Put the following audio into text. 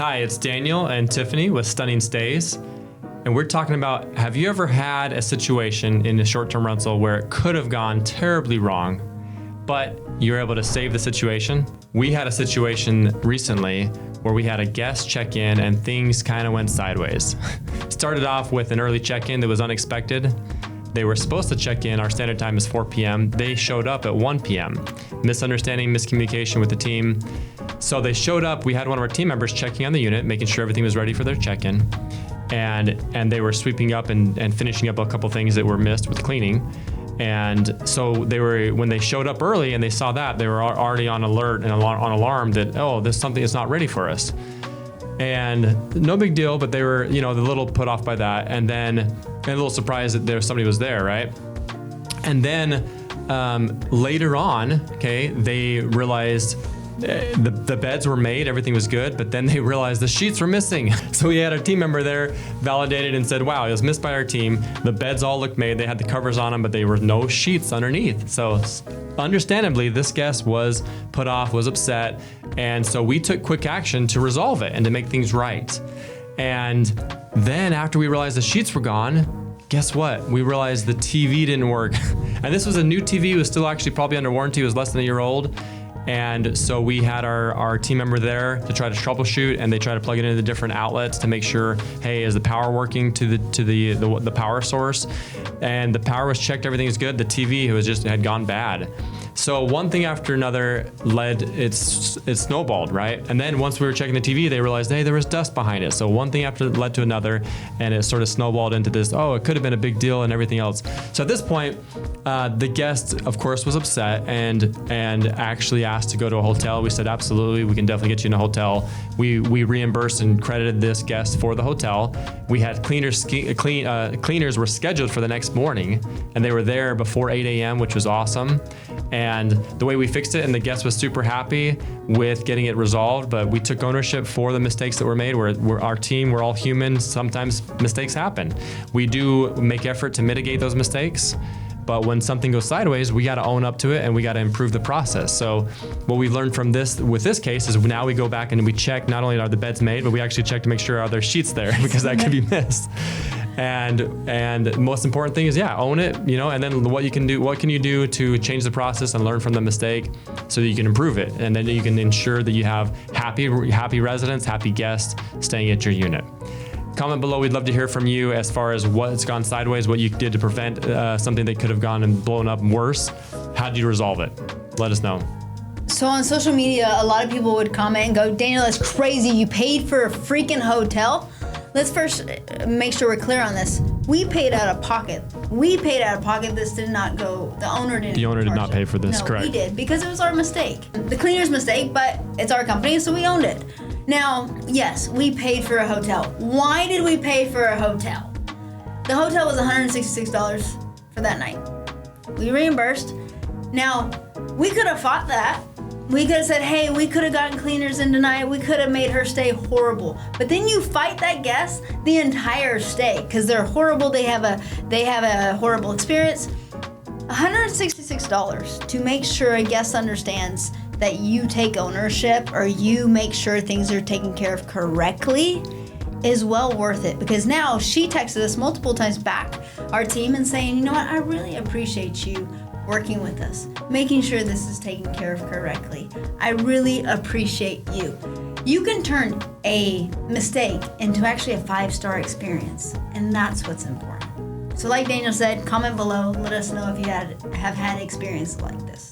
Hi, it's Daniel and Tiffany with Stunning Stays. And we're talking about, have you ever had a situation in a short-term rental where it could have gone terribly wrong, but you were able to save the situation? We had a situation recently where we had a guest check in and things kind of went sideways. Started off with an early check-in that was unexpected. They were supposed to check in, our standard time is 4 p.m. They showed up at 1 p.m. Misunderstanding, miscommunication with the team. So they showed up, we had one of our team members checking on the unit, making sure everything was ready for their check-in. And they were sweeping up and finishing up a couple things that were missed with cleaning. And so when they showed up early and they saw that, they were already on alert and on alarm that, oh, there's something that's not ready for us. And no big deal, but they were, a little put off by that. And then a little surprised that somebody was there, right? And then later on, they realized the beds were made, everything was good, but then they realized the sheets were missing. So we had a team member there validated and said, wow, it was missed by our team. The beds all looked made, they had the covers on them, but there were no sheets underneath. So understandably, this guest was put off, was upset. And so we took quick action to resolve it and to make things right. And then after we realized the sheets were gone, guess what? We realized the TV didn't work. And this was a new TV, it was still actually probably under warranty, it was less than a year old. And so we had our team member there to try to troubleshoot, and they try to plug it into the different outlets to make sure, hey, is the power working to the power source? And the power was checked, everything is good. The TV had gone bad. So one thing after another it snowballed, right? And then once we were checking the TV, they realized, hey, there was dust behind it. So one thing after led to another, and it sort of snowballed into this, oh, it could have been a big deal and everything else. So at this point, the guest, of course, was upset and actually asked to go to a hotel. We said, absolutely, we can definitely get you in a hotel. We reimbursed and credited this guest for the hotel. We had cleaners were scheduled for the next morning, and they were there before 8 a.m., which was awesome. And the way we fixed it, and the guest was super happy with getting it resolved, but we took ownership for the mistakes that were made. We're our team, we're all human. Sometimes mistakes happen. We do make effort to mitigate those mistakes, but when something goes sideways, we got to own up to it and we got to improve the process. So what we learned from with this case is now we go back and we check, not only are the beds made, but we actually check to make sure are there sheets there, because that could be missed. And the most important thing is, own it, and then what can you do to change the process and learn from the mistake so that you can improve it. And then you can ensure that you have happy residents, happy guests staying at your unit. Comment below, we'd love to hear from you as far as what's gone sideways, what you did to prevent something that could have gone and blown up worse. How did you resolve it? Let us know. So on social media, a lot of people would comment and go, Daniel, that's crazy. You paid for a freaking hotel. Let's first make sure we're clear on this. We paid out of pocket. This did not go, the owner didn't. The owner did not pay for this, no, correct? We did, because it was our mistake. The cleaner's mistake, but it's our company, so we owned it. Now, yes, we paid for a hotel. Why did we pay for a hotel? The hotel was $166 for that night. We reimbursed. Now, we could have fought that. We could have said, hey, we could have gotten cleaners in tonight. We could have made her stay horrible. But then you fight that guest the entire stay because they're horrible. They have a horrible experience. $166 to make sure a guest understands that you take ownership or you make sure things are taken care of correctly is well worth it, because now she texted us multiple times back, our team, and saying, you know what, I really appreciate you working with us, making sure this is taken care of correctly. I really appreciate you. You can turn a mistake into actually a 5-star experience, and that's what's important. So like Daniel said, comment below, let us know if you have had experience like this.